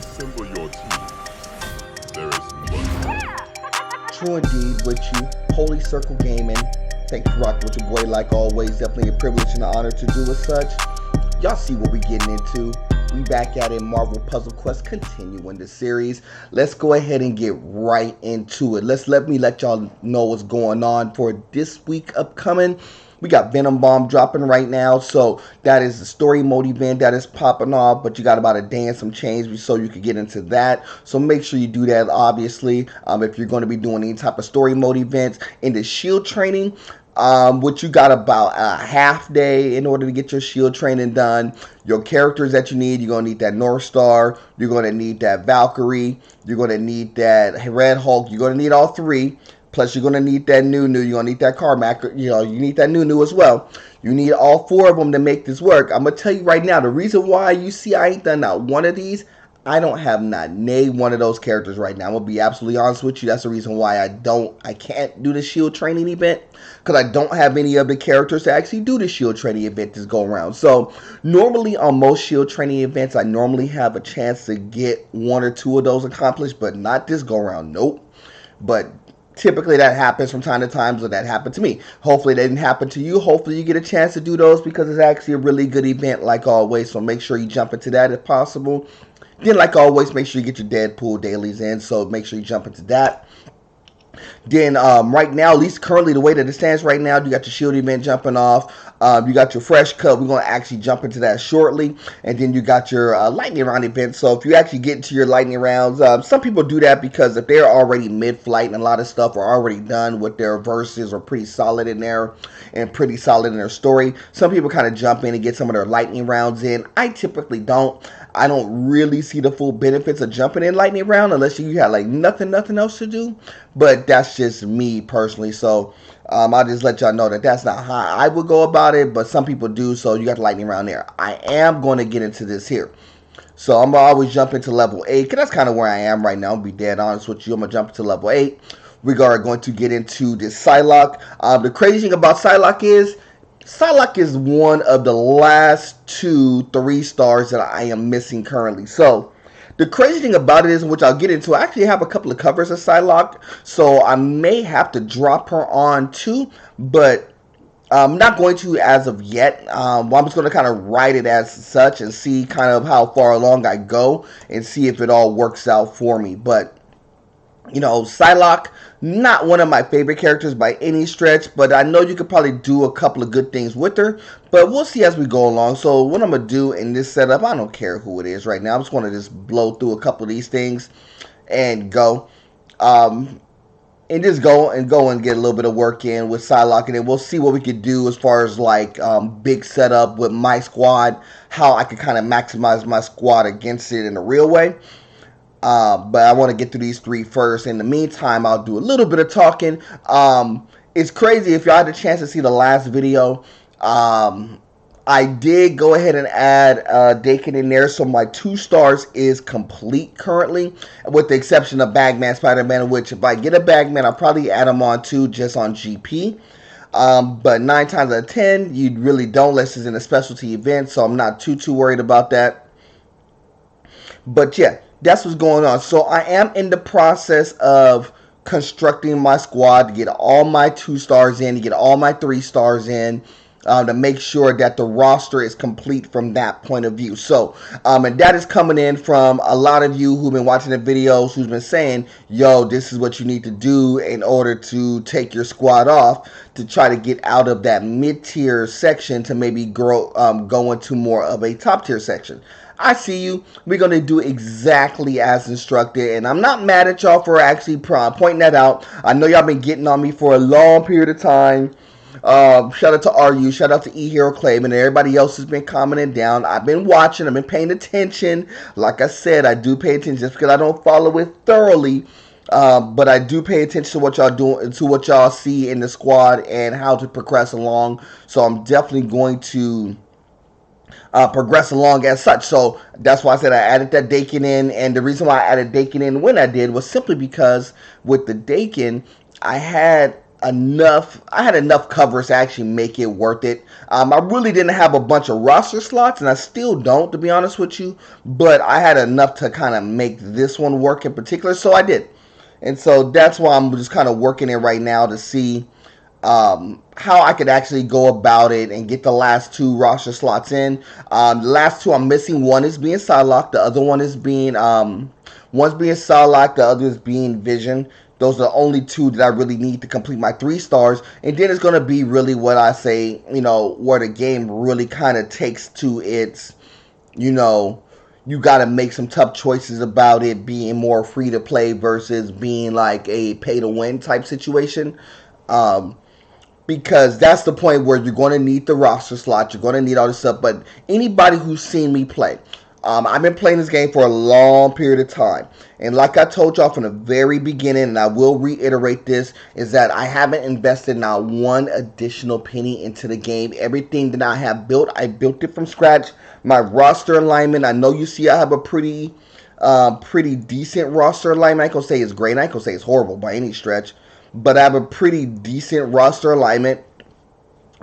Assemble your team. There is much. True indeed with you. Holy Circle Gaming. Thanks for rocking with your boy like always. Definitely a privilege and an honor to do as such. Y'all see what we getting into. We back at it, Marvel Puzzle Quest, continuing the series. Let's go ahead and get right into it. Let me let y'all know what's going on for this week upcoming. We got Venom Bomb dropping right now, so that is the story mode event that is popping off, but you got about a day and some change so you can get into that. So make sure you do that, obviously, if you're going to be doing any type of story mode events. In the shield training, which you got about a half day in order to get your shield training done. Your characters that you need, you're going to need that North Star, you're going to need that Valkyrie, you're going to need that Red Hulk, you're going to need all three. Plus, you're going to need that new. You're going to need that Carmack. You need that new as well. You need all four of them to make this work. I'm going to tell you right now, the reason why you see I ain't done not one of these, I don't have not one of those characters right now. I'm going to be absolutely honest with you. That's the reason why I can't do the shield training event. Because I don't have any of the characters to actually do the shield training event this go around. So, normally on most shield training events, I normally have a chance to get one or two of those accomplished. But not this go around. Nope. But typically that happens from time to time, so that happened to me. Hopefully that didn't happen to you. Hopefully you get a chance to do those because it's actually a really good event like always. So make sure you jump into that if possible. Then like always, make sure you get your Deadpool dailies in. So make sure you jump into that. Then right now, at least currently the way that it stands right now, you got your shield event jumping off. You got your fresh cut. We're going to actually jump into that shortly. And then you got your lightning round event. So if you actually get into your lightning rounds, some people do that because if they're already mid-flight and a lot of stuff are already done with their verses are pretty solid in there and pretty solid in their story. Some people kind of jump in and get some of their lightning rounds in. I typically don't. I don't really see the full benefits of jumping in lightning round unless you have like nothing else to do. But that's just me personally. So I'll just let y'all know that that's not how I would go about it. But some people do. So you got the lightning round there. I am going to get into this here. So I'm going to always jump into level 8. Because that's kind of where I am right now. I'll be dead honest with you. I'm going to jump into level 8. We are going to get into this Psylocke. The crazy thing about Psylocke is one of the last 2-3 stars that I am missing currently. So, the crazy thing about it is, which I'll get into, I actually have a couple of covers of Psylocke. So, I may have to drop her on too. But I'm not going to as of yet. I'm just going to kind of write it as such and see kind of how far along I go. And see if it all works out for me. But Psylocke, not one of my favorite characters by any stretch, but I know you could probably do a couple of good things with her, but we'll see as we go along. So what I'm going to do in this setup, I don't care who it is right now. I'm just going to just blow through a couple of these things and go. And just go and get a little bit of work in with Psylocke, and then we'll see what we could do as far as like big setup with my squad, how I could kind of maximize my squad against it in a real way. But I want to get through these 3 first. In the meantime, I'll do a little bit of talking. It's crazy. If y'all had a chance to see the last video, I did go ahead and add Dakin in there. So my 2 stars is complete currently, with the exception of Bagman, Spider-Man, which if I get a Bagman, I'll probably add them on too, just on GP. But 9 times out of 10, you really don't unless it's in a specialty event. So I'm not too worried about that. But yeah. That's what's going on. So I am in the process of constructing my squad to get all my 2 stars in, to get all my 3 stars in, to make sure that the roster is complete from that point of view. So, and that is coming in from a lot of you who've been watching the videos, who's been saying, yo, this is what you need to do in order to take your squad off to try to get out of that mid-tier section to maybe go into more of a top-tier section. I see you. We're going to do exactly as instructed. And I'm not mad at y'all for actually pointing that out. I know y'all been getting on me for a long period of time. Shout out to RU. Shout out to eHero Claim. And everybody else has been commenting down. I've been watching. I've been paying attention. Like I said, I do pay attention just because I don't follow it thoroughly. But I do pay attention to what y'all doing, to what y'all see in the squad and how to progress along. So I'm definitely going to progress along as such. So that's why I said I added that Dakin in, and the reason why I added Dakin in when I did was simply because with the Dakin, I had I had enough covers to actually make it worth it. I really didn't have a bunch of roster slots, and I still don't, to be honest with you, but I had enough to kind of make this one work in particular, so I did. And so that's why I'm just kind of working it right now to see how I could actually go about it and get the last 2 roster slots in. The last 2 I'm missing. One is being Psylocke, the other one is being one's being Psylocke, the other is being Vision. Those are the only 2 that I really need to complete my 3 stars. And then it's going to be really what I say, where the game really kind of takes to its, you got to make some tough choices about it being more free to play versus being like a pay to win type situation. Because that's the point where you're going to need the roster slot, you're going to need all this stuff. But anybody who's seen me play, I've been playing this game for a long period of time. And like I told y'all from the very beginning, and I will reiterate this, is that I haven't invested not one additional penny into the game. Everything that I have built, I built it from scratch. My roster alignment, I know you see I have a pretty decent roster alignment. I ain't gonna say it's great, I ain't gonna say it's horrible by any stretch. But I have a pretty decent roster alignment.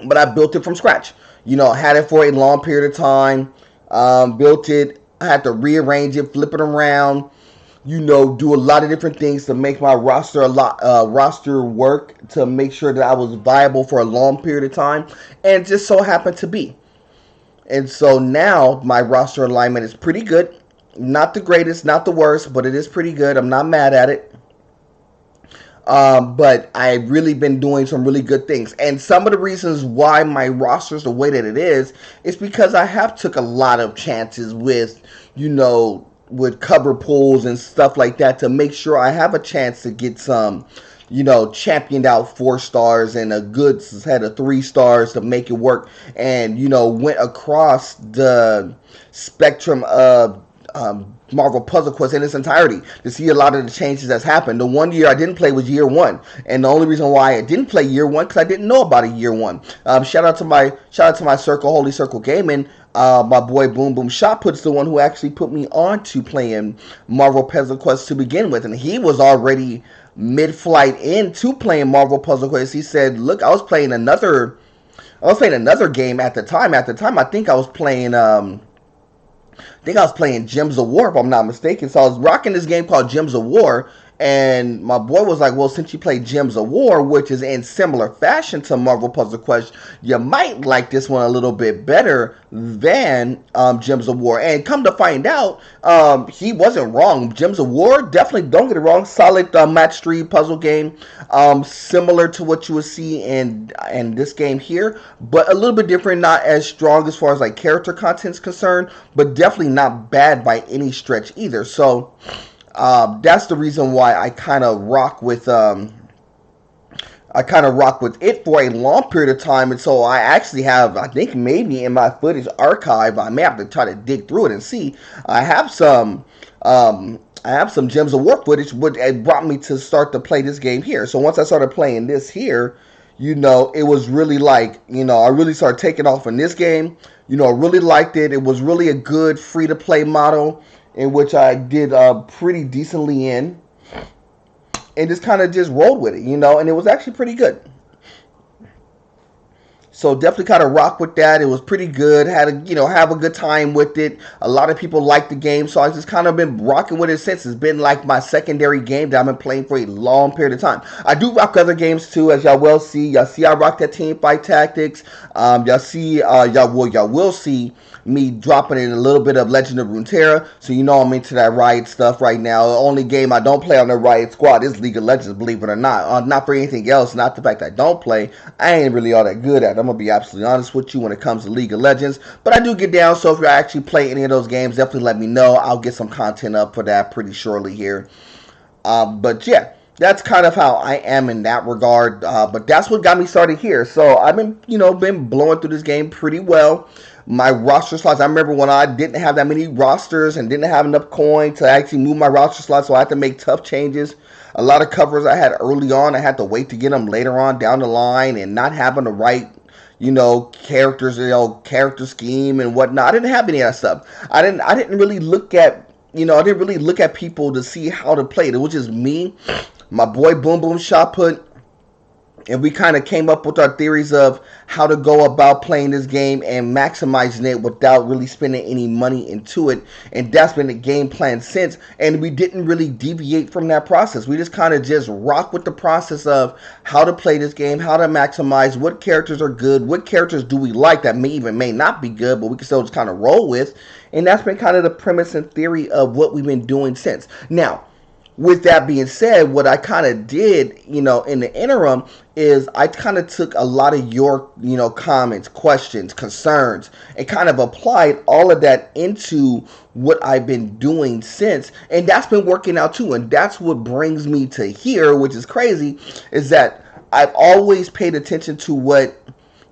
But I built it from scratch. Had it for a long period of time. Built it. I had to rearrange it, flip it around. Do a lot of different things to make my roster roster work, to make sure that I was viable for a long period of time. And it just so happened to be. And so now my roster alignment is pretty good. Not the greatest, not the worst, but it is pretty good. I'm not mad at it. But I've really been doing some really good things. And some of the reasons why my roster is the way that it is because I have took a lot of chances with, with cover pulls and stuff like that to make sure I have a chance to get some, championed out 4 stars and a good set of 3 stars to make it work. And, went across the spectrum of Marvel Puzzle Quest in its entirety to see a lot of the changes that's happened. The one year I didn't play was year 1, and the only reason why I didn't play year 1 because I didn't know about it year 1. Shout out to my circle, Holy Circle Gaming. My boy Boom Boom Shot Put's the one who actually put me on to playing Marvel Puzzle Quest to begin with, and he was already mid-flight into playing Marvel Puzzle Quest. He said, "Look, I was playing another game at the time. At the time, I think I was playing Gems of War, if I'm not mistaken. So I was rocking this game called Gems of War, and my boy was like, well, since you play Gems of War, which is in similar fashion to Marvel Puzzle Quest, you might like this one a little bit better than Gems of War. And come to find out, he wasn't wrong. Gems of War, definitely, don't get it wrong, solid match 3 puzzle game, similar to what you would see in this game here, but a little bit different, not as strong as far as like character content is concerned, but definitely not bad by any stretch either. So that's the reason why I kind of rock with it for a long period of time. And so I actually have, I think maybe in my footage archive, I may have to try to dig through it and see. I have some Gems of War footage, which it brought me to start to play this game here. So once I started playing this here, it was really like, I really started taking off in this game. I really liked it. It was really a good free-to-play model in which I did pretty decently in. And just kind of just rolled with it, and it was actually pretty good. So definitely kind of rock with that. It was pretty good. Had have a good time with it. A lot of people liked the game, so I just kind of been rocking with it since. It's been like my secondary game that I've been playing for a long period of time. I do rock other games too, as y'all will see. Y'all see I rock that Team Fight Tactics. Y'all see y'all will see me dropping in a little bit of Legend of Runeterra. So I'm into that Riot stuff right now. The only game I don't play on the Riot Squad is League of Legends, believe it or not. Not for anything else, not the fact that I don't play. I ain't really all that good at it. I'm gonna be absolutely honest with you when it comes to League of Legends, but I do get down. So if you actually play any of those games, definitely let me know. I'll get some content up for that pretty shortly here. But yeah, that's kind of how I am in that regard. But that's what got me started here. So I've been been blowing through this game pretty well. My roster slots, I remember when I didn't have that many rosters and didn't have enough coin to actually move my roster slots, so I had to make tough changes. A lot of covers I had early on, I had to wait to get them later on down the line, and not having the right characters, character scheme and whatnot. I didn't have any of that stuff. I didn't really look at people to see how to play it. It was just me, my boy Boom Boom Shot Put, And we kind of came up with our theories of how to go about playing this game and maximizing it without really spending any money into it. And that's been the game plan since. And we didn't really deviate from that process. We just kind of just rock with the process of how to play this game, how to maximize, what characters are good, what characters do we like that may not be good, but we can still just kind of roll with. And that's been kind of the premise and theory of what we've been doing since. Now, with that being said, what I kind of did, in the interim is I kind of took a lot of your, comments, questions, concerns, and kind of applied all of that into what I've been doing since. And that's been working out too. And that's what brings me to here, which is crazy, is that I've always paid attention to what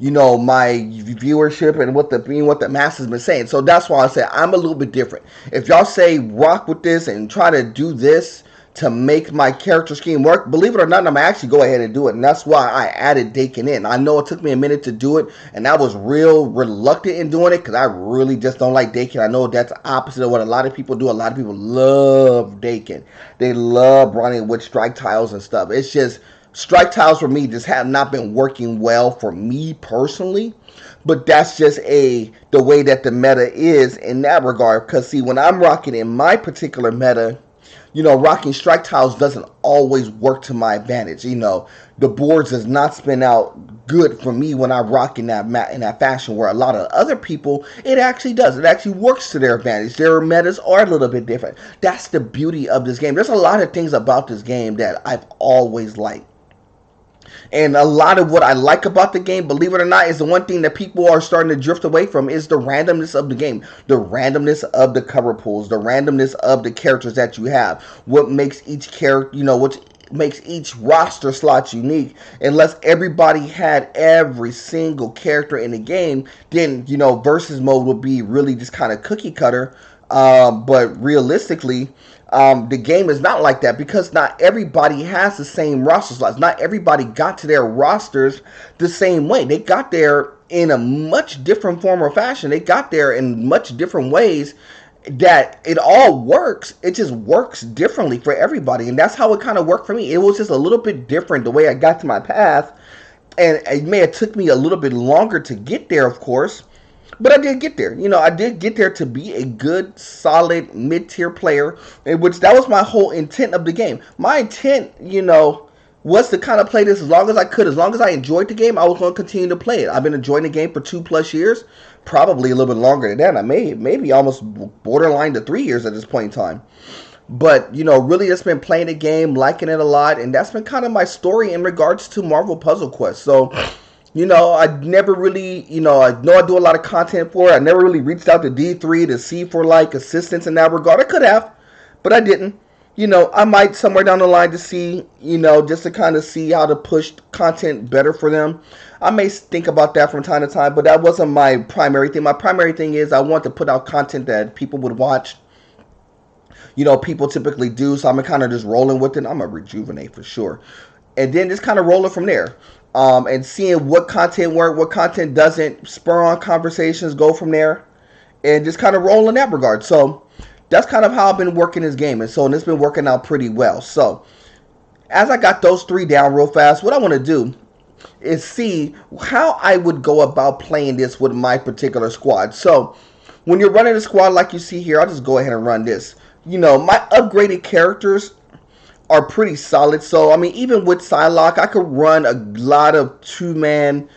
my viewership and what the masses been saying. So that's why I say I'm a little bit different. If y'all say rock with this and try to do this to make my character scheme work, believe it or not, I'm gonna actually go ahead and do it. And that's why I added Dakin in. I know it took me a minute to do it, and I was real reluctant in doing it because I really just don't like Dakin. I know that's opposite of what a lot of people do. A lot of people love Dakin. They love running with strike tiles and stuff. It's just strike tiles for me just have not been working well for me personally. But that's just the way that the meta is in that regard. Because see, when I'm rocking in my particular meta, rocking strike tiles doesn't always work to my advantage. The boards does not spin out good for me when I rock in that fashion, where a lot of other people, it actually does. It actually works to their advantage. Their metas are a little bit different. That's the beauty of this game. There's a lot of things about this game that I've always liked. And a lot of what I like about the game, believe it or not, is the one thing that people are starting to drift away from is the randomness of the game. The randomness of the cover pools, the randomness of the characters that you have. What makes each character, what makes each roster slot unique. Unless everybody had every single character in the game, then, versus mode would be really just kind of cookie cutter. But realistically, the game is not like that because not everybody has the same roster slots. Not everybody got to their rosters the same way. They got there in a much different form or fashion. They got there in much different ways that it all works. It just works differently for everybody. And that's how it kind of worked for me. It was just a little bit different the way I got to my path. And it may have took me a little bit longer to get there, of course. But I did get there. I did get there to be a good, solid, mid-tier player, which that was my whole intent of the game. My intent, was to kind of play this as long as I could. As long as I enjoyed the game, I was going to continue to play it. I've been enjoying the game for 2+ years, probably a little bit longer than that. I maybe almost borderline to 3 years at this point in time. But, really just been playing the game, liking it a lot, and that's been kind of my story in regards to Marvel Puzzle Quest. So, I never really, I know I do a lot of content for it. I never really reached out to D3 to see for, assistance in that regard. I could have, but I didn't. I might somewhere down the line to see, just to kind of see how to push content better for them. I may think about that from time to time, but that wasn't my primary thing. My primary thing is I want to put out content that people would watch. People typically do, so I'm kind of just rolling with it. I'm going to rejuvenate for sure. And then just kind of rolling from there. And seeing what content works, what content doesn't, spur on conversations, go from there, and just kind of roll in that regard. So that's kind of how I've been working this game, and it's been working out pretty well. So as I got those 3 down real fast, what I want to do is see how I would go about playing this with my particular squad. So when you're running a squad like you see here, I'll just go ahead and run this. My upgraded characters are pretty solid. So, I mean, even with Psylocke, I could run a lot of two-man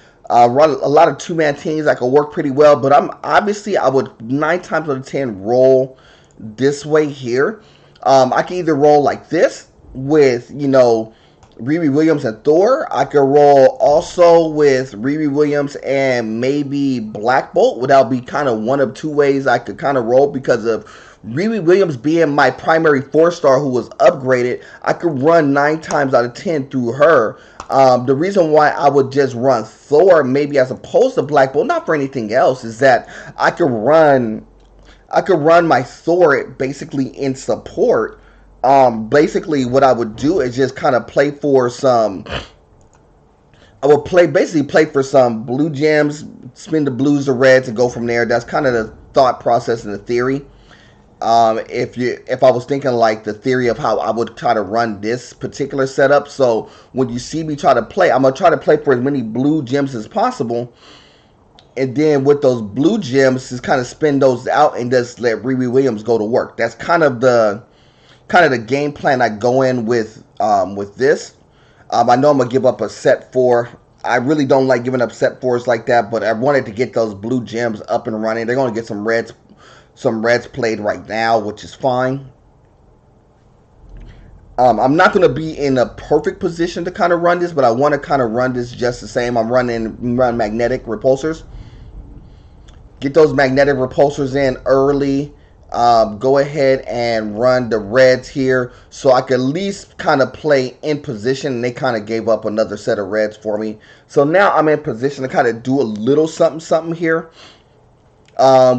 teams that could work pretty well. But I would 9 times out of 10 roll this way here. I can either roll like this with, Riri Williams and Thor. I could roll also with Riri Williams and maybe Black Bolt. Without be kind of one of 2 ways I could kind of roll because of Riri Williams being my primary 4-star who was upgraded. I could run 9 times out of 10 through her. The reason why I would just run Thor maybe as opposed to Black Bolt, not for anything else, is that I could run my Thor basically in support. Basically what I would do is just kind of play for some, play for some blue gems, spin the blues or reds and go from there. That's kind of the thought process and the theory. If I was thinking like the theory of how I would try to run this particular setup, so when you see me try to play, I'm gonna try to play for as many blue gems as possible, and then with those blue gems, just kind of spin those out and just let Riri Williams go to work. That's kind of the game plan I go in with this. I know I'm gonna give up a set 4. I really don't like giving up set 4s like that, but I wanted to get those blue gems up and running. They're gonna get some reds played right now, which is fine. I'm not going to be in a perfect position to kind of run this, but I want to kind of run this just the same. I'm run magnetic repulsors. Get those magnetic repulsors in early. Go ahead and run the reds here so I could at least kind of play in position. And they kind of gave up another set of reds for me. So now I'm in position to kind of do a little something here.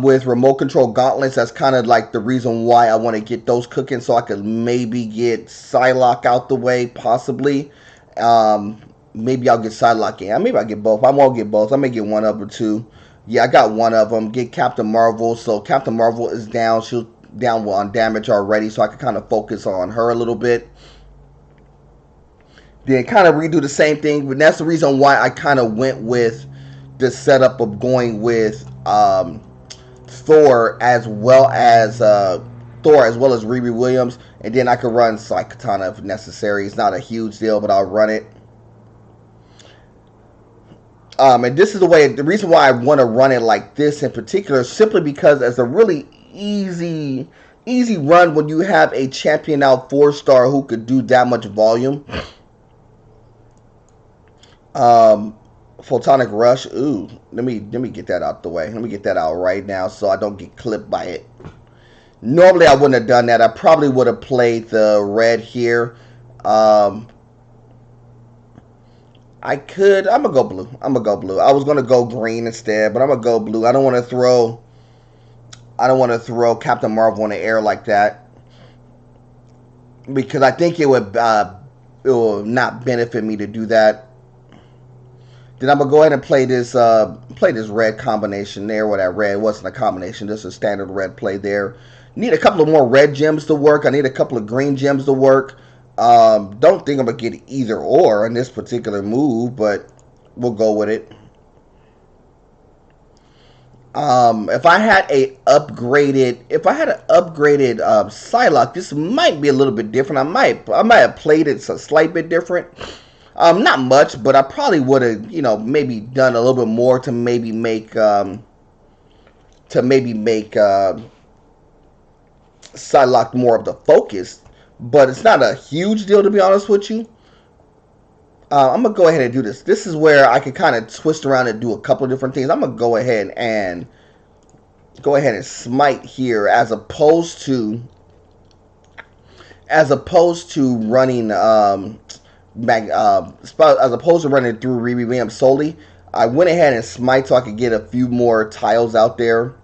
With remote control gauntlets, that's kind of like the reason why I want to get those cooking, so I could maybe get Psylocke out the way, possibly. Maybe I'll get Psylocke in. Maybe I'll get both. I won't get both. I may get one of them too. Yeah, I got one of them. Get Captain Marvel. So Captain Marvel is down. She's down on damage already, so I can kind of focus on her a little bit. Then kind of redo the same thing, but that's the reason why I kind of went with the setup of going with Thor as well as Riri Williams, and then I could run Psychotana if necessary. It's not a huge deal, but I'll run it. And this is the reason why I want to run it like this in particular, simply because it's a really easy run when you have a champion out 4-star who could do that much volume. Photonic Rush. Ooh, let me get that out the way. Let me get that out right now so I don't get clipped by it. Normally I wouldn't have done that. I probably would have played the red here. I could. I'm gonna go blue. I was gonna go green instead, but I'm gonna go blue. I don't want to throw Captain Marvel in the air like that, because I think it will not benefit me to do that. Then I'm gonna go ahead and play this red combination there. Where that red wasn't a combination, just a standard red play there. Need a couple of more red gems to work. I need a couple of green gems to work. Don't think I'm gonna get either or in this particular move, but we'll go with it. If I had an upgraded Psylocke, this might be a little bit different. I might have played it a slight bit different. Not much, but I probably would have, maybe done a little bit more to maybe make Psylocke more of the focus. But it's not a huge deal, to be honest with you. I'm gonna go ahead and do this. This is where I can kind of twist around and do a couple of different things. I'm gonna go ahead and smite here, as opposed to running as opposed to running through Riri Williams solely. I went ahead and smite so I could get a few more tiles out there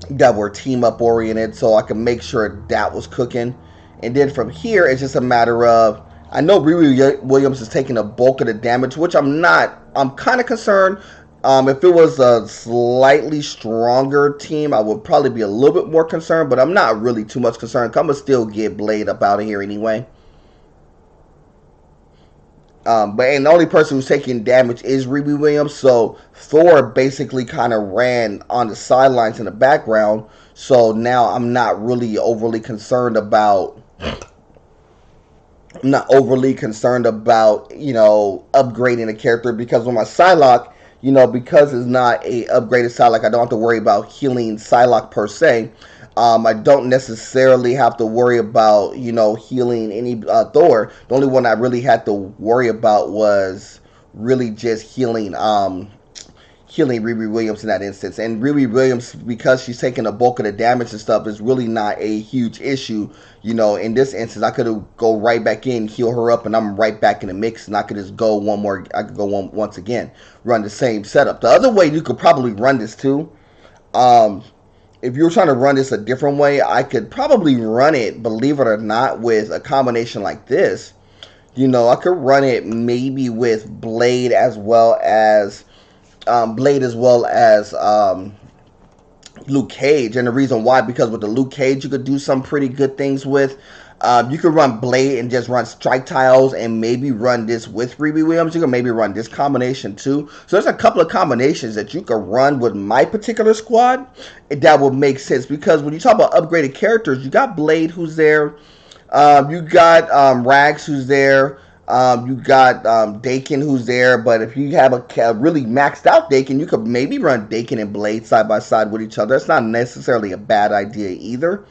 that were team up oriented, so I can make sure that was cooking. And then from here, it's just a matter of, I know Riri Williams is taking a bulk of the damage, which I'm not. I'm kind of concerned. If it was a slightly stronger team, I would probably be a little bit more concerned, but I'm not really too much concerned. I'm going to still get Blade up out of here anyway. And the only person who's taking damage is Riri Williams, so Thor basically kind of ran on the sidelines in the background, so now I'm not really overly concerned about upgrading the character, because with my Psylocke, because it's not a upgraded Psylocke, I don't have to worry about healing Psylocke per se. I don't necessarily have to worry about, healing any Thor. The only one I really had to worry about was really just healing Riri Williams in that instance. And Riri Williams, because she's taking a bulk of the damage and stuff, is really not a huge issue. In this instance, I could go right back in, heal her up, and I'm right back in the mix, and I could just go once again, run the same setup. The other way you could probably run this too, if you were trying to run this a different way, I could probably run it, believe it or not, with a combination like this. I could run it maybe with Blade as well as Luke Cage, and the reason why, because with the Luke Cage you could do some pretty good things with. You could run Blade and just run Strike Tiles and maybe run this with Riri Williams. You can maybe run this combination too. So there's a couple of combinations that you could run with my particular squad that would make sense, because when you talk about upgraded characters, you got Blade who's there, you got Rags who's there, you got Dakin who's there. But if you have a really maxed out Dakin, you could maybe run Dakin and Blade side by side with each other. That's not necessarily a bad idea either.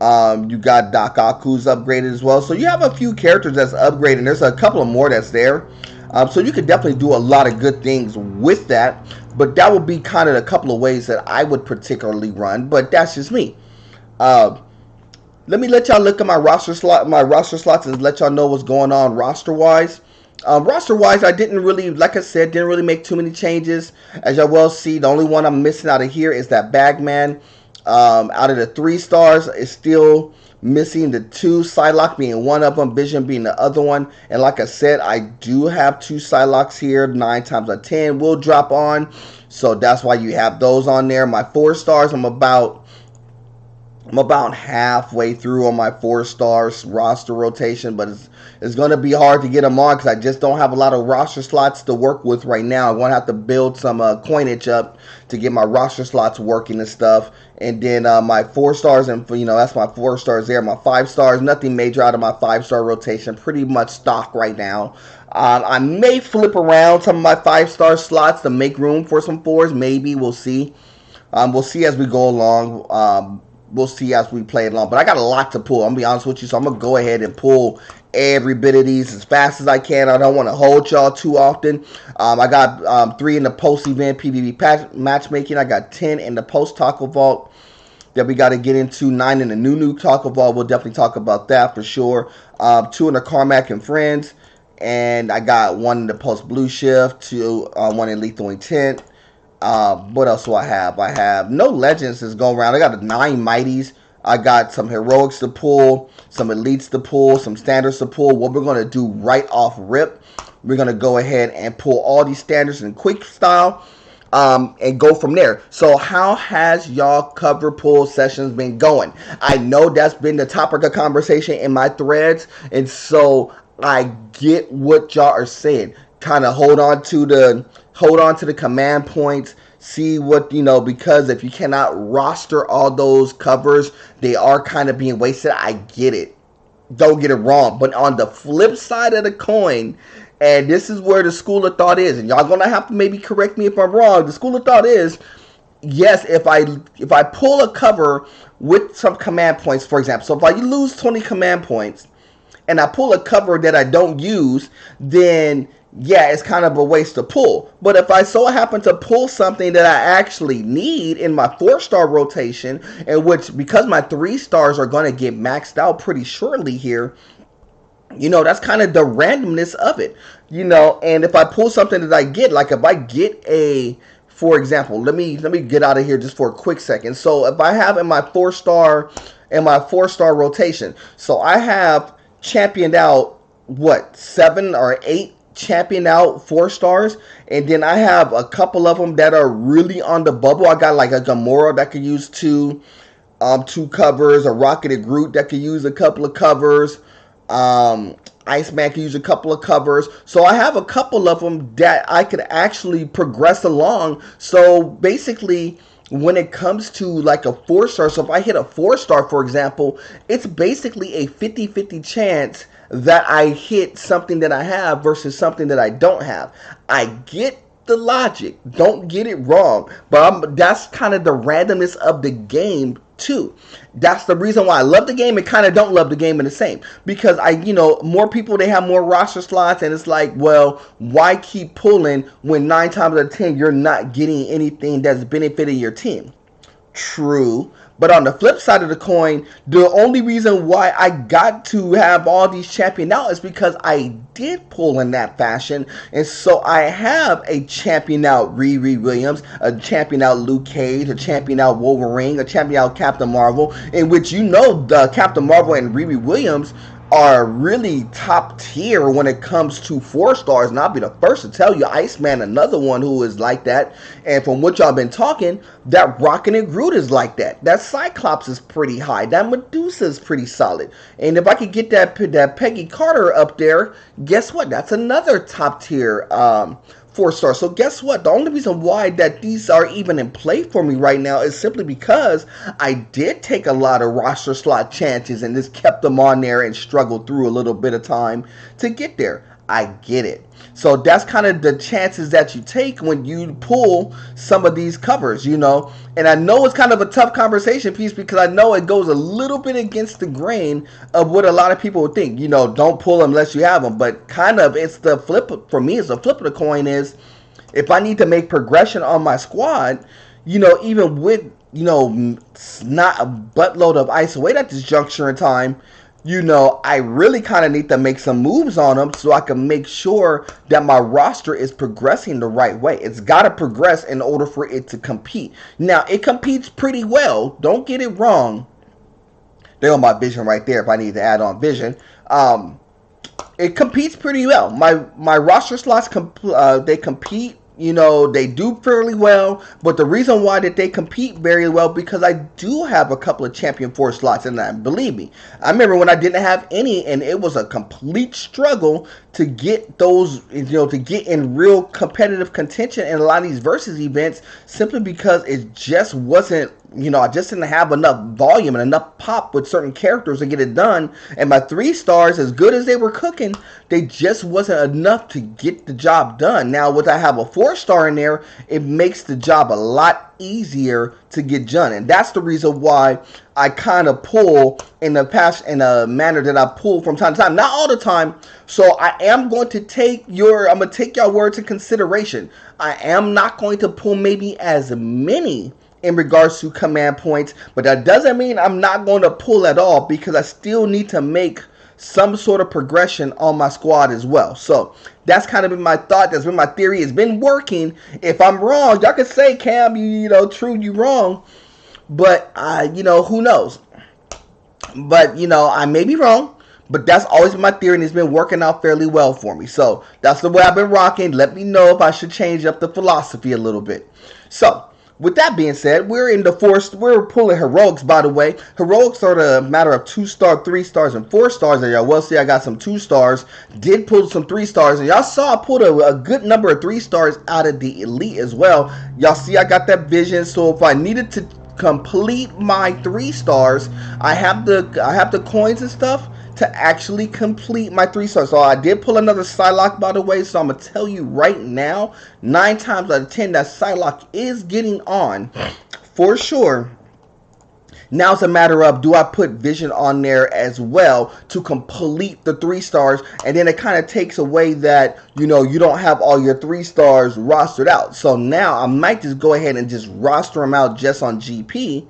You got Doc Ock who's upgraded as well. So you have a few characters that's upgraded. There's a couple of more that's there. So you could definitely do a lot of good things with that. But that would be kind of a couple of ways that I would particularly run. But that's just me. Let me let y'all look at my roster slots and let y'all know what's going on roster-wise. Roster-wise, I didn't really, like I said, didn't really make too many changes. As y'all well see, the only one I'm missing out of here is that Bagman. Out of the 3 stars, is still missing the 2, Psylocke being one of them, Vision being the other one. And like I said, I do have 2 Psylocks here. 9 times out of 10 will drop on, so that's why you have those on there. My 4 stars, I'm about halfway through on my 4 stars roster rotation, but it's going to be hard to get them on because I just don't have a lot of roster slots to work with right now. I'm going to have to build some coinage up to get my roster slots working and stuff. And then my 4 stars, and that's my 4 stars there. My 5 stars, nothing major out of my 5-star rotation. Pretty much stock right now. I may flip around some of my 5-star slots to make room for some 4s. Maybe, we'll see. We'll see as we go along. We'll see as we play it along. But I got a lot to pull, I'm going to be honest with you. So I'm going to go ahead and pull every bit of these as fast as I can. I don't want to hold y'all too often. I got 3 in the post-event PvP matchmaking. I got 10 in the post-Taco Vault that we got to get into. 9 in the new Taco Vault. We'll definitely talk about that for sure. 2 in the Carmack and Friends. And I got 1 in the post-Blue Shift. 2, 1 in Lethal Intent. What else do I have? I have no legends that's going around. I got 9 mighties. I got some heroics to pull, some elites to pull, some standards to pull. What we're going to do right off rip, we're going to go ahead and pull all these standards in quick style and go from there. So how has y'all cover pull sessions been going? I know that's been the topic of conversation in my threads, and so I get what y'all are saying. Kind of hold on to the command points. See what, because if you cannot roster all those covers, they are kind of being wasted. I get it. Don't get it wrong. But on the flip side of the coin, and this is where the school of thought is, and y'all going to have to maybe correct me if I'm wrong. The school of thought is, yes, if I pull a cover with some command points, for example, so if I lose 20 command points and I pull a cover that I don't use, then yeah, it's kind of a waste to pull. But if I so happen to pull something that I actually need in my 4-star rotation, in which, because my 3 stars are going to get maxed out pretty shortly here, that's kind of the randomness of it. And if I pull something that I get, like if I get for example, let me get out of here just for a quick second. So if I have in my 4-star rotation, so I have championed out 7 or 8 champion out 4 stars, and then I have a couple of them that are really on the bubble. I got like a Gamora that could use 2 covers, a Rocketed Groot that could use a couple of covers, Iceman could use a couple of covers. So I have a couple of them that I could actually progress along. So basically, when it comes to like a 4-star, so if I hit a 4-star, for example, it's basically a 50-50 chance that I hit something that I have versus something that I don't have. I get the logic, don't get it wrong, but that's kind of the randomness of the game too. That's the reason why I love the game and kind of don't love the game in the same, because more people, they have more roster slots, and it's like, well, why keep pulling when 9 times out of 10 you're not getting anything that's benefiting your team? True. But on the flip side of the coin, the only reason why I got to have all these champion out is because I did pull in that fashion. And so I have a champion out Riri Williams, a champion out Luke Cage, a champion out Wolverine, a champion out Captain Marvel, in which the Captain Marvel and Riri Williams are really top tier when it comes to 4-stars, and I'll be the first to tell you, Iceman, another one who is like that. And from what y'all been talking, that Rocket and Groot is like that. That Cyclops is pretty high. That Medusa is pretty solid. And if I could get that Peggy Carter up there, guess what? That's another top tier 4-star. So guess what? The only reason why that these are even in play for me right now is simply because I did take a lot of roster slot chances and just kept them on there and struggled through a little bit of time to get there. I get it. So that's kind of the chances that you take when you pull some of these covers, you know. And I know it's kind of a tough conversation piece because I know it goes a little bit against the grain of what a lot of people would think. You know, don't pull them unless you have them. But kind of it's the flip, for me, it's the flip of the coin is if I need to make progression on my squad, you know, even with, you know, not a buttload of ice away at this juncture in time, you know, I really kind of need to make some moves on them so I can make sure that my roster is progressing the right way. It's got to progress in order for it to compete. Now, it competes pretty well. Don't get it wrong. There on my vision right there if I need to add on vision. It competes pretty well. My roster slots, they compete. You know, they do fairly well, but the reason why that they compete very well because I do have a couple of Champion 4 slots, and believe me, I remember when I didn't have any, and it was a complete struggle to get those, you know, to get in real competitive contention in a lot of these versus events, simply because it just wasn't, you know, I just didn't have enough volume and enough pop with certain characters to get it done. And my 3-stars, as good as they were cooking, they just wasn't enough to get the job done. Now, with I have a 4-star in there, it makes the job a lot easier to get done. And that's the reason why I kind of pull in the past in a manner that I pull from time to time. Not all the time. So I am going to take I'm going to take your words into consideration. I am not going to pull maybe as many in regards to command points, but that doesn't mean I'm not going to pull at all because I still need to make some sort of progression on my squad as well. So that's kind of been my thought. That's been my theory. It's been working. If I'm wrong, y'all can say, Cam, you know, true, you wrong. But you know, who knows? But you know, I may be wrong. But that's always been my theory, and it's been working out fairly well for me. So that's the way I've been rocking. Let me know if I should change up the philosophy a little bit. So with that being said, we're in the we're pulling heroics, by the way. Heroics are the matter of 2-star, 3-stars, and 4-stars. And y'all will see I got some 2-stars. Did pull some 3-stars. And y'all saw I pulled a good number of 3-stars out of the elite as well. Y'all see I got that vision. So if I needed to complete my 3-stars, I have the coins and stuff to actually complete my 3-stars. So I did pull another Psylocke, by the way, so I'm going to tell you right now, 9 times out of 10, that Psylocke is getting on for sure. Now it's a matter of, do I put Vision on there as well to complete the 3-stars? And then it kind of takes away that, you know, you don't have all your 3-stars rostered out. So now I might just go ahead and just roster them out just on GP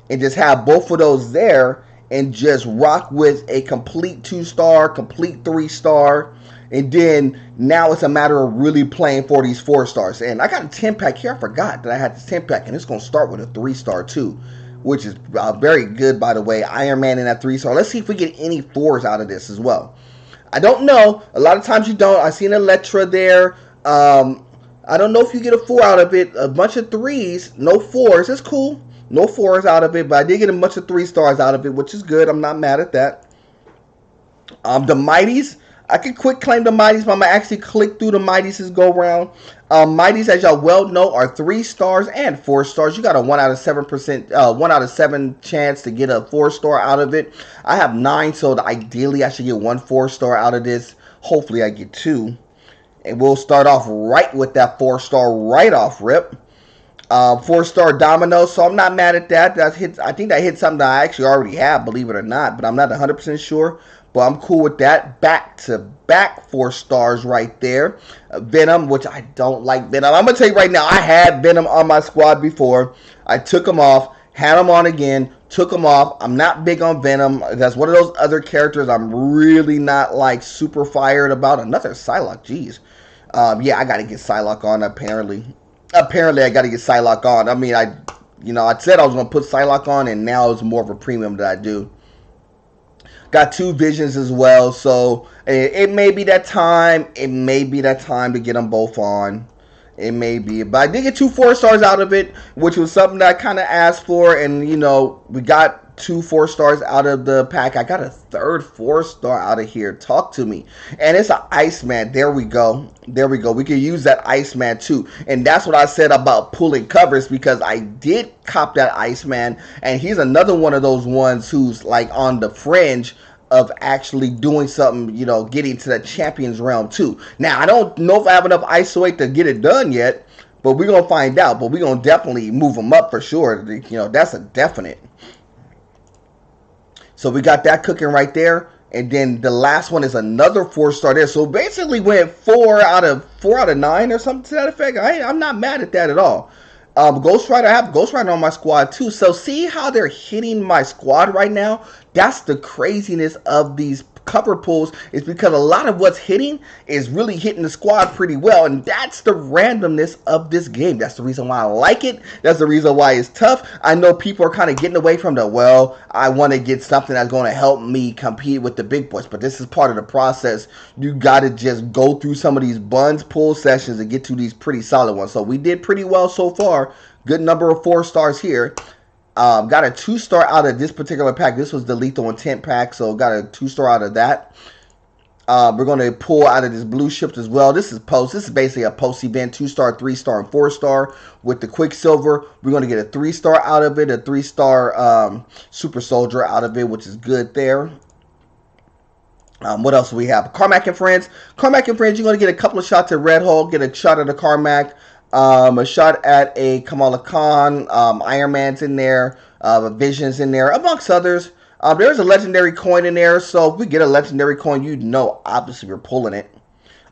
and just have both of those there and just rock with a complete 2-star, complete 3-star. And then now it's a matter of really playing for these 4-stars. And I got a 10-pack here. I forgot that I had this 10-pack, and it's going to start with a 3-star too, which is very good, by the way. Iron Man in that 3-star. Let's see if we get any 4s out of this as well. I don't know. A lot of times you don't. I seen Elektra there. I don't know if you get a 4 out of it. A bunch of 3s, no 4s. It's cool. No 4s out of it, but I did get a bunch of 3-stars out of it, which is good. I'm not mad at that. The Mighties, I can quick claim the Mighties, but I'm going to actually click through the Mighties as go round. Mighties, as y'all well know, are 3-stars and 4-stars. You got a 1 out of 7%, 1 out of 7 chance to get a 4-star out of it. I have 9, so ideally I should get 1 4-star out of this. Hopefully I get 2. And we'll start off right with that 4-star right off rip. 4-star Domino, so I'm not mad at that. I think that hit something that I actually already have, believe it or not, but I'm not 100% sure. But I'm cool with that. Back-to-back 4-stars right there. Venom, which I don't like Venom. I'm going to tell you right now, I had Venom on my squad before. I took him off, had him on again, took him off. I'm not big on Venom. That's one of those other characters I'm really not like super fired about. Another Psylocke, jeez. Yeah, I got to get Psylocke on apparently. Apparently, I got to get Psylocke on. I mean, I said I was going to put Psylocke on, and now it's more of a premium that I do. Got 2 visions as well, so it may be that time. It may be that time to get them both on. It may be, but I did get 2 4-stars out of it, which was something that I kind of asked for, and you know, we got 2 4-stars out of the pack. I got a 3rd 4-star out of here. Talk to me. And it's an Iceman. There we go. There we go. We can use that Iceman too. And that's what I said about pulling covers, because I did cop that Iceman, and he's another one of those ones who's like on the fringe of actually doing something, you know, getting to the champions realm too. Now, I don't know if I have enough ISO 8 to get it done yet, but we're going to find out. But we're going to definitely move him up for sure. You know, that's a definite. So we got that cooking right there. And then the last one is another 4-star there. So basically went 4 out of 9 or something to that effect. I'm not mad at that at all. Ghost Rider, I have Ghost Rider on my squad too. So see how they're hitting my squad right now? That's the craziness of these cover pulls, is because a lot of what's hitting is really hitting the squad pretty well, and that's the randomness of this game. That's the reason why I like it. That's the reason why it's tough. I know people are kind of getting away from the, well, I want to get something that's going to help me compete with the big boys, but this is part of the process. You got to just go through some of these buns pull sessions and get to these pretty solid ones. So we did pretty well so far. Good number of 4-stars here. Got a 2-star out of this particular pack. This was the Lethal Intent pack, so got a 2-star out of that. We're going to pull out of this blue shift as well. This is post. This is basically a post event, 2-star, 3-star, and 4-star with the Quicksilver. We're going to get a 3-star out of it, a 3-star Super Soldier out of it, which is good there. What else do we have? Carmack and Friends. Carmack and Friends, you're going to get a couple of shots at Red Hulk, get a shot at the Carmack. A shot at a Kamala Khan, Iron Man's in there, Vision's in there, amongst others. There's a legendary coin in there, so if we get a legendary coin, you know, obviously we're pulling it.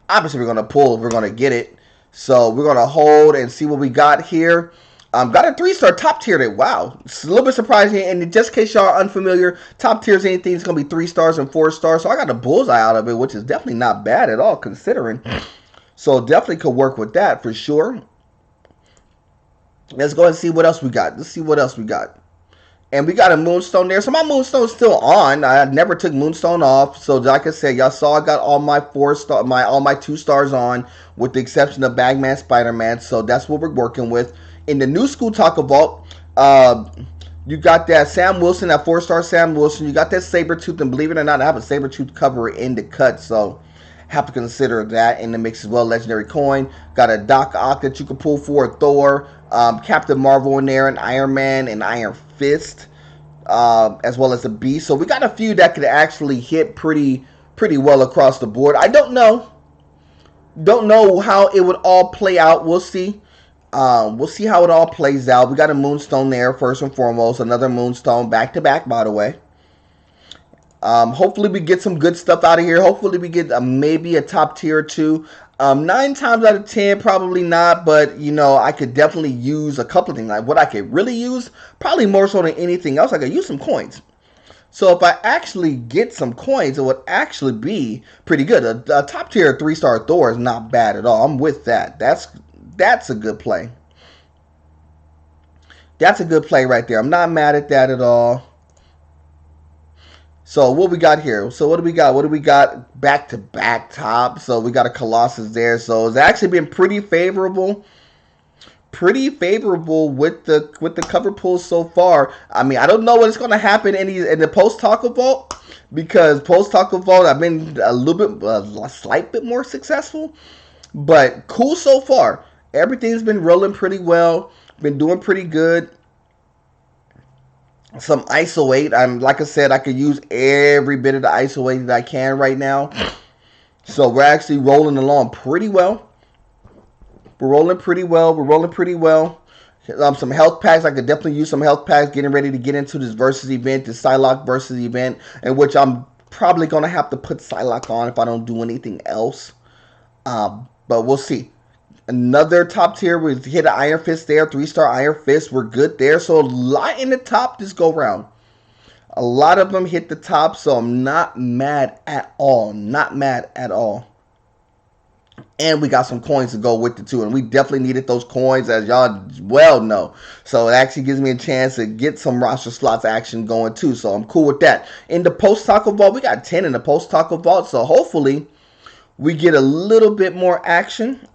Obviously we're going to pull, we're going to get it. So we're going to hold and see what we got here. Got a 3-star top tier there. Wow, it's a little bit surprising. And just in case y'all are unfamiliar, top tier is anything that's going to be 3 stars and 4 stars. So I got a bullseye out of it, which is definitely not bad at all considering. So definitely could work with that for sure. Let's go and see what else we got. Let's see what else we got. And we got a Moonstone there. So my Moonstone's still on. I never took Moonstone off. So like I said, y'all saw I got all my 4-star, all my 2 stars on, with the exception of Bagman, Spider-Man. So that's what we're working with. In the new Sqaud Taco Vault, you got that Sam Wilson, that 4-star Sam Wilson. You got that Sabretooth, and believe it or not, I have a Sabretooth cover in the cut. So have to consider that in the mix as well. Legendary coin. Got a Doc Ock that you can pull for, Thor, Captain Marvel in there, and Iron Man, and Iron Fist, as well as a Beast. So we got a few that could actually hit pretty well across the board. I don't know how it would all play out. We'll see. We'll see how it all plays out. We got a Moonstone there first and foremost. Another Moonstone back to back, by the way. Hopefully we get some good stuff out of here. Hopefully we get maybe a top tier or 2. 9 times out of 10, probably not. But, you know, I could definitely use a couple of things. Like what I could really use, probably more so than anything else, I could use some coins. So if I actually get some coins, it would actually be pretty good. A top tier 3-star Thor is not bad at all. I'm with that. That's a good play. That's a good play right there. I'm not mad at that at all. So what we got here? So what do we got? What do we got? Back to back top. So we got a Colossus there. So it's actually been pretty favorable. Pretty favorable with the cover pulls so far. I mean, I don't know what's going to happen in the post Taco Vault, because post Taco Vault I've been a little bit a slight bit more successful, but cool so far. Everything's been rolling pretty well. Been doing pretty good. Some ISO 8. Like I said, I could use every bit of the ISO 8 that I can right now. So we're actually rolling along pretty well. We're rolling pretty well. We're rolling pretty well. Some health packs. I could definitely use some health packs. Getting ready to get into this versus event, this Psylocke versus event, in which I'm probably going to have to put Psylocke on if I don't do anything else. But we'll see. Another top tier, we hit an Iron Fist there, 3-star Iron Fist. We're good there. So a lot in the top this go round. A lot of them hit the top, so I'm not mad at all. Not mad at all. And we got some coins to go with it too. And we definitely needed those coins, as y'all well know. So it actually gives me a chance to get some roster slots action going too. So I'm cool with that. In the post taco vault, we got 10 in the post taco vault. So hopefully we get a little bit more action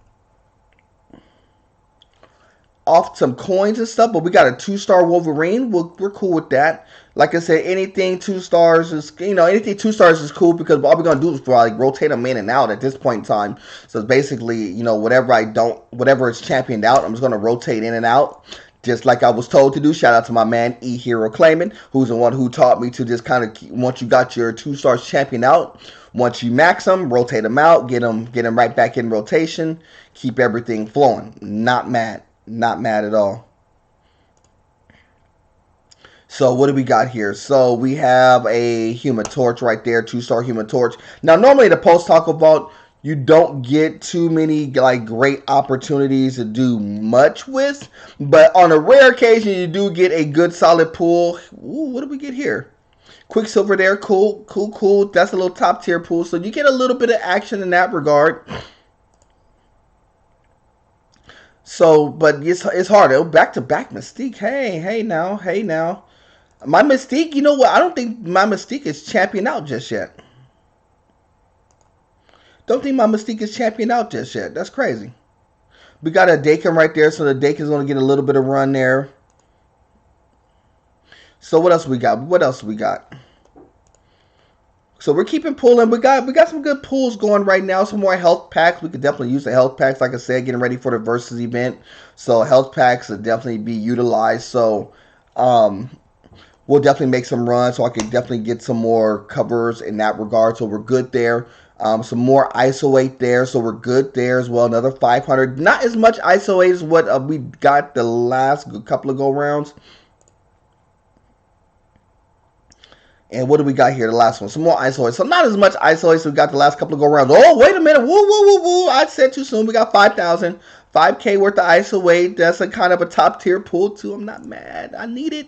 off some coins and stuff, but we got a 2-star Wolverine. We're cool with that. Like I said, anything 2 stars is, anything 2 stars is cool, because all we're gonna do is like rotate them in and out at this point in time. So it's basically, whatever is championed out, I'm just gonna rotate in and out, just like I was told to do. Shout out to my man E Hero Clayman, who's the one who taught me to just kind of, once you got your 2 stars championed out, once you max them, rotate them out, get them right back in rotation, keep everything flowing. Not mad. Not mad at all. So what do we got here? So we have a Human Torch right there, 2-star Human Torch. Now normally the post taco vault, you don't get too many like great opportunities to do much with, but on a rare occasion you do get a good solid pool. Ooh, what do we get here? Quicksilver there, cool. That's a little top tier pool, so you get a little bit of action in that regard. So, but it's hard. Oh, back-to-back Mystique. Hey now. My Mystique, you know what? I don't think my Mystique is champion out just yet. Don't think my Mystique is champion out just yet. That's crazy. We got a Dakin right there, so the Dakin's going to get a little bit of run there. So what else we got? So we're keeping pulling. We got some good pulls going right now. Some more health packs. We could definitely use the health packs. Like I said, getting ready for the Versus event. So health packs will definitely be utilized. So we'll definitely make some runs. So I can definitely get some more covers in that regard. So we're good there. Some more ISO 8 there. So we're good there as well. Another 500. Not as much ISO 8 as what we got the last couple of go rounds. And what do we got here? The last one. Some more ISO 8. So not as much ISO 8 as we got the last couple of go rounds. Oh, wait a minute. Woo. I said too soon. We got 5,000. 5K worth of ISO 8. That's a kind of a top tier pool too. I'm not mad. I need it.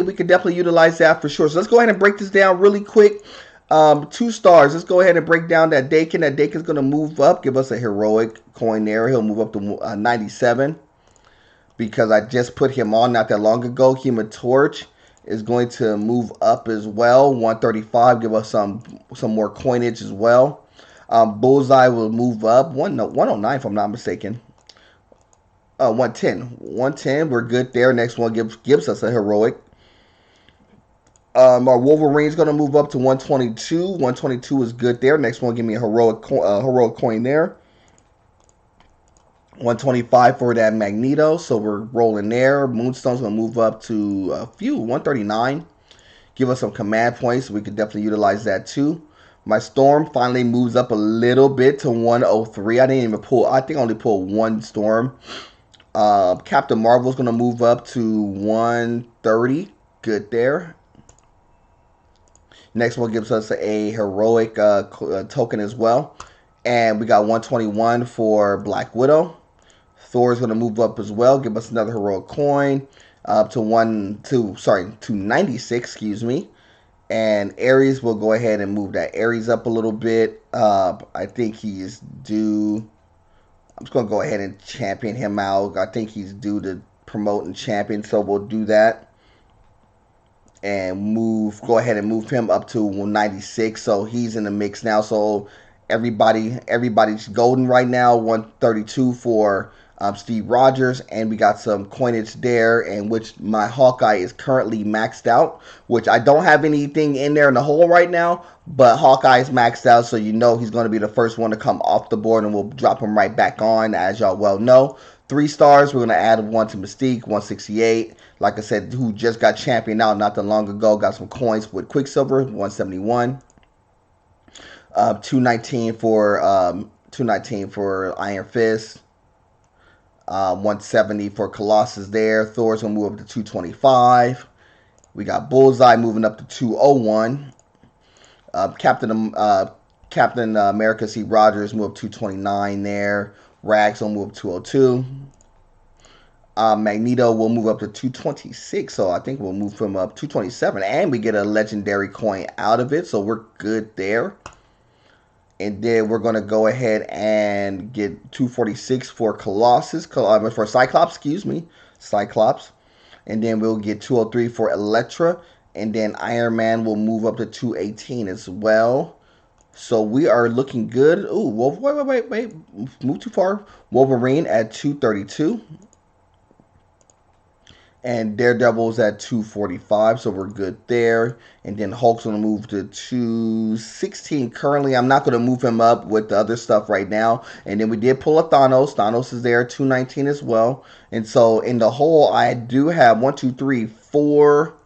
We could definitely utilize that for sure. So let's go ahead and break this down really quick. 2 stars. Let's go ahead and break down that Dakin. That Dakin's going to move up. Give us a heroic coin there. He'll move up to 97. Because I just put him on not that long ago. Human Torch is going to move up as well. 135, give us some more coinage as well. Bullseye will move up. 109 if I'm not mistaken. 110, we're good there. Next one gives us a heroic. Our Wolverine's going to move up to 122. 122 is good there. Next one give me a heroic coin there. 125 for that Magneto, so we're rolling there. Moonstone's going to move up to 139. Give us some command points, so we could definitely utilize that too. My Storm finally moves up a little bit to 103. I didn't even pull, I think I only pulled 1 Storm. Captain Marvel's going to move up to 130. Good there. Next one gives us a heroic token as well. And we got 121 for Black Widow. Thor is going to move up as well. Give us another heroic coin up to 96, excuse me. And Ares will go ahead and move that Ares up a little bit. I think he's due. I'm just going to go ahead and champion him out. I think he's due to promote and champion, so we'll do that. And go ahead and move him up to 96. So he's in the mix now. So everybody's golden right now. 132 for Steve Rogers, and we got some coinage there, and which my Hawkeye is currently maxed out, which I don't have anything in there in the hole right now, but Hawkeye is maxed out, so you know he's going to be the first one to come off the board, and we'll drop him right back on, as y'all well know. 3 stars, we're going to add 1 to Mystique, 168, like I said, who just got championed out not that long ago, got some coins with Quicksilver, 171. 219 for Iron Fist. 170 for Colossus there. Thor's gonna move up to 225. We got Bullseye moving up to 201. Captain America Steve Rogers move up 229 there. Rags will move up 202. Magneto will move up to 226, so I think we'll move him up 227, and we get a legendary coin out of it, so we're good there. And then we're going to go ahead and get 246 for Colossus, for Cyclops, excuse me, Cyclops. And then we'll get 203 for Elektra. And then Iron Man will move up to 218 as well. So we are looking good. Ooh, wait. Move too far. Wolverine at 232. And Daredevil's at 245, so we're good there. And then Hulk's going to move to 216 currently. I'm not going to move him up with the other stuff right now. And then we did pull a Thanos. Thanos is there, 219 as well. And so in the whole, I do have 4.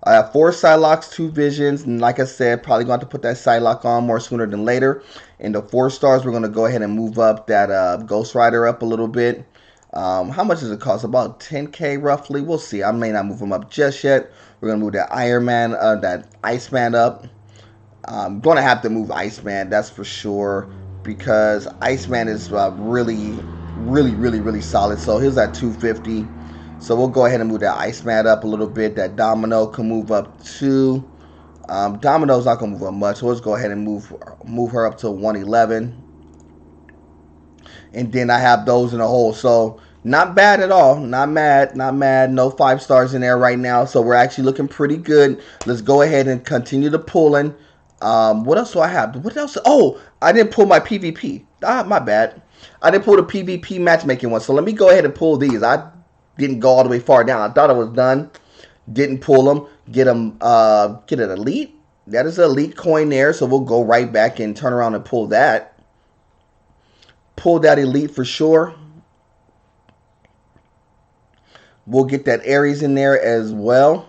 I have 4 Psylocks, 2 Visions. And like I said, probably going to have to put that Psylocke on more sooner than later. In the 4 stars, we're going to go ahead and move up that Ghost Rider up a little bit. How much does it cost? About 10K roughly. We'll see. I may not move him up just yet. We're gonna move that Iron Man, that Iceman up. I'm gonna have to move Iceman, that's for sure, because Iceman is really solid. So here's at 250. So we'll go ahead and move that Iceman up a little bit. That Domino can move up too. Domino's not gonna move up much. So let's go ahead and move her up to 111. And then I have those in a hole. So not bad at all. Not mad. No 5 stars in there right now. So we're actually looking pretty good. Let's go ahead and continue the pulling. What else do I have? What else? Oh, I didn't pull my PvP. My bad. I didn't pull the PvP matchmaking one. So let me go ahead and pull these. I didn't go all the way far down. I thought I was done. Didn't pull them. Get them. Get an elite. That is an elite coin there. So we'll go right back and turn around and pull that. Pull that elite for sure. We'll get that Ares in there as well.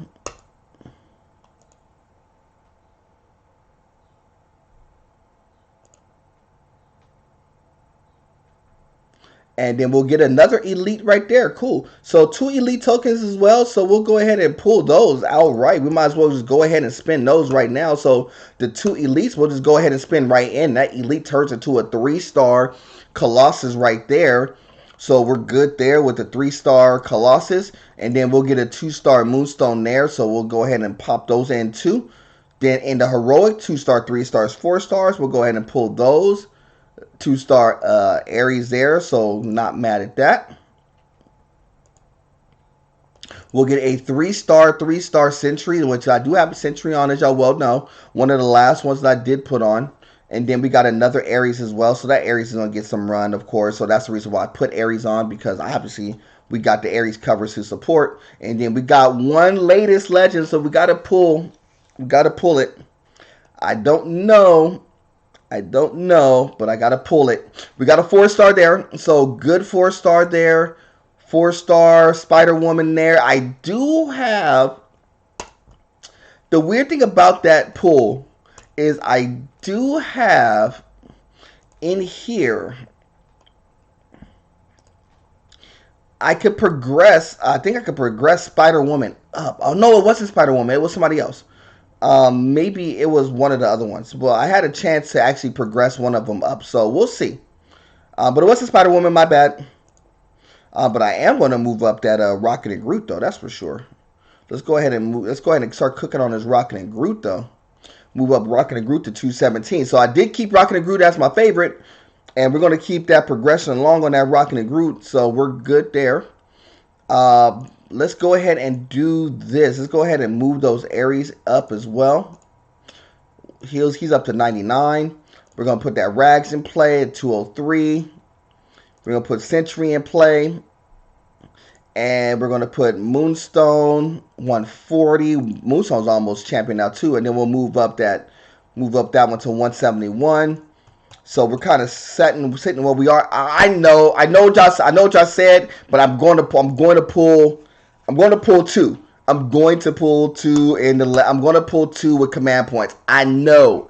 And then we'll get another elite right there. Cool. So 2 elite tokens as well. So we'll go ahead and pull those outright. We might as well just go ahead and spend those right now. So the 2 elites, we'll just go ahead and spend right in. That elite turns into a 3-star Colossus right there. So we're good there with the 3-star Colossus. And then we'll get a 2-star Moonstone there. So we'll go ahead and pop those in too. Then in the heroic, 2-star, 3 stars, 4 stars, we'll go ahead and pull those. 2-star Ares there, so not mad at that. We'll get a 3-star Sentry, which I do have a Sentry on, as y'all well know. One of the last ones that I did put on. And then we got another Ares as well. So that Ares is going to get some run, of course. So that's the reason why I put Ares on, because obviously we got the Ares covers to support. And then we got one latest legend, so we got to pull. We got to pull it. I don't know, but I got to pull it. We got a 4-star there. So good 4-star there. 4-star Spider-Woman there. I do have... The weird thing about that pull is I do have in here... I could progress... I think I could progress Spider-Woman up. Oh, no, it wasn't Spider-Woman. It was somebody else. Maybe it was one of the other ones. Well, I had a chance to actually progress one of them up, so we'll see. But it wasn't Spider-Woman, my bad. But I am going to move up that Rocket and Groot, though. That's for sure. Let's go ahead and move. Let's go ahead and start cooking on this Rocket and Groot, though. Move up Rocket and Groot to 217. So I did keep Rocket and Groot as my favorite, and we're going to keep that progression along on that Rocket and Groot. So we're good there. Let's go ahead and do this. Let's go ahead and move those Ares up as well. He's up to 99. We're going to put that Rags in play at 203. We're going to put Sentry in play. And we're going to put Moonstone 140. Moonstone's almost champion now too. And then we'll move up that one to 171. So we're kind of sitting where we are. I know what y'all said, but I'm going to pull 2. I'm going to pull 2 in the. I'm going to pull 2 with command points. I know.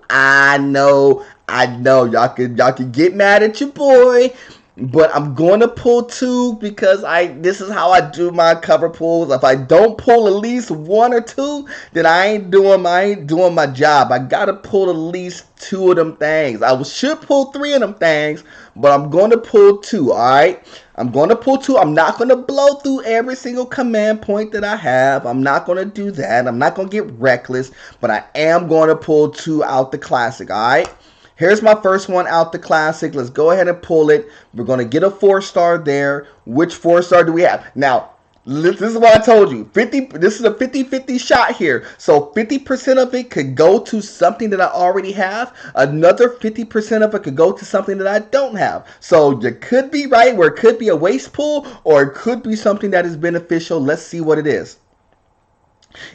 Y'all can get mad at your boy, but I'm going to pull 2 because this is how I do my cover pulls. If I don't pull at least 1 or 2, then I ain't doing my job. I gotta pull at least 2 of them things. I should pull 3 of them things, but I'm going to pull 2. All right. I'm going to pull 2. I'm not going to blow through every single command point that I have. I'm not going to do that. I'm not going to get reckless, but I am going to pull 2 out the classic. All right. Here's my first one out the classic. Let's go ahead and pull it. We're going to get a 4-star there. Which 4-star do we have? Now, this is what I told you. This is a 50-50 shot here. So 50% of it could go to something that I already have. Another 50% of it could go to something that I don't have. So you could be right where it could be a waste pool, or it could be something that is beneficial. Let's see what it is.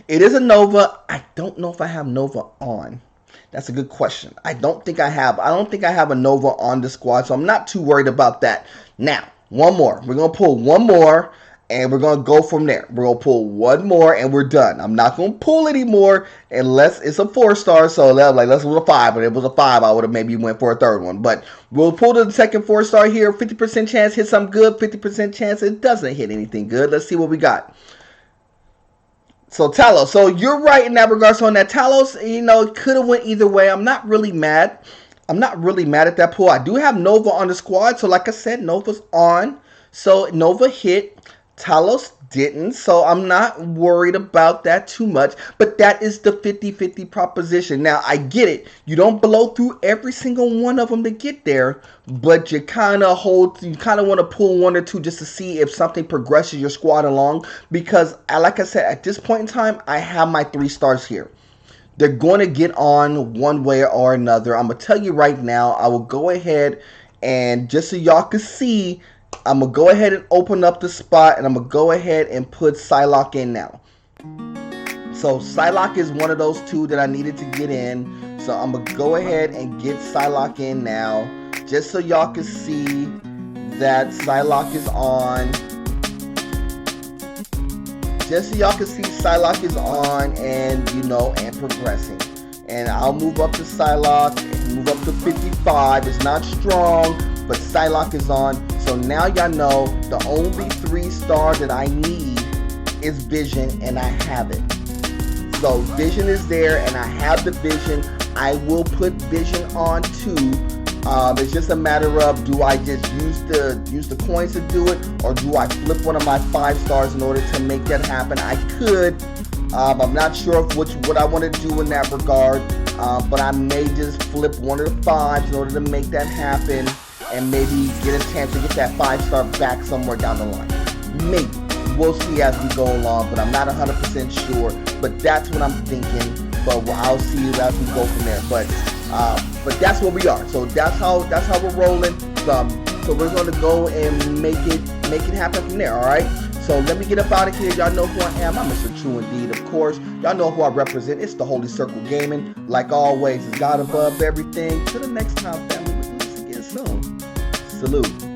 It is a Nova. I don't know if I have Nova on. That's a good question. I don't think I have a Nova on the squad, so I'm not too worried about that. Now, one more. We're going to pull one more, and we're going to go from there. We're going to pull one more, and we're done. I'm not going to pull anymore unless it's a 4-star. So, like, let's do a 5. If it was a 5, I would have maybe went for a third one. But we'll pull the second 4-star here. 50% chance hit something good. 50% chance it doesn't hit anything good. Let's see what we got. So, Talos. So, you're right in that regards. So, on that Talos, you know, it could have went either way. I'm not really mad. I'm not really mad at that pull. I do have Nova on the squad. So, like I said, Nova's on. So, Nova hit. Talos didn't, so I'm not worried about that too much. But that is the 50-50 proposition. Now, I get it. You don't blow through every single one of them to get there, but you kind of want to pull one or two just to see if something progresses your squad along. Because, like I said, at this point in time, I have my 3 stars here. They're going to get on one way or another. I'm going to tell you right now, I will go ahead and just so y'all can see, I'm going to go ahead and open up the spot, and I'm going to go ahead and put Psylocke in now. So Psylocke is one of those 2 that I needed to get in. So I'm going to go ahead and get Psylocke in now, just so y'all can see that Psylocke is on. Just so y'all can see Psylocke is on and, you know, and progressing. And I'll move up to Psylocke and move up to 55. It's not strong, but Psylocke is on. So now y'all know the only 3-star that I need is Vision, and I have it. So Vision is there, and I have the Vision. I will put Vision on too. It's just a matter of, do I just use the coins to do it, or do I flip one of my 5 stars in order to make that happen? I could. I'm not sure of what I want to do in that regard, but I may just flip one of the 5s in order to make that happen, and maybe get a chance to get that 5-star back somewhere down the line. Maybe. We'll see as we go along, but I'm not 100% sure. But that's what I'm thinking. But I'll see as we go from there. But that's where we are. So that's how we're rolling. So we're going to go and make it happen from there. All right. So let me get up out of here. Y'all know who I am. I'm Mr. True Indeed, of course. Y'all know who I represent. It's the Holy Circle Gaming. Like always, it's God above everything. Till the next time, family. We'll do this again soon. Salute.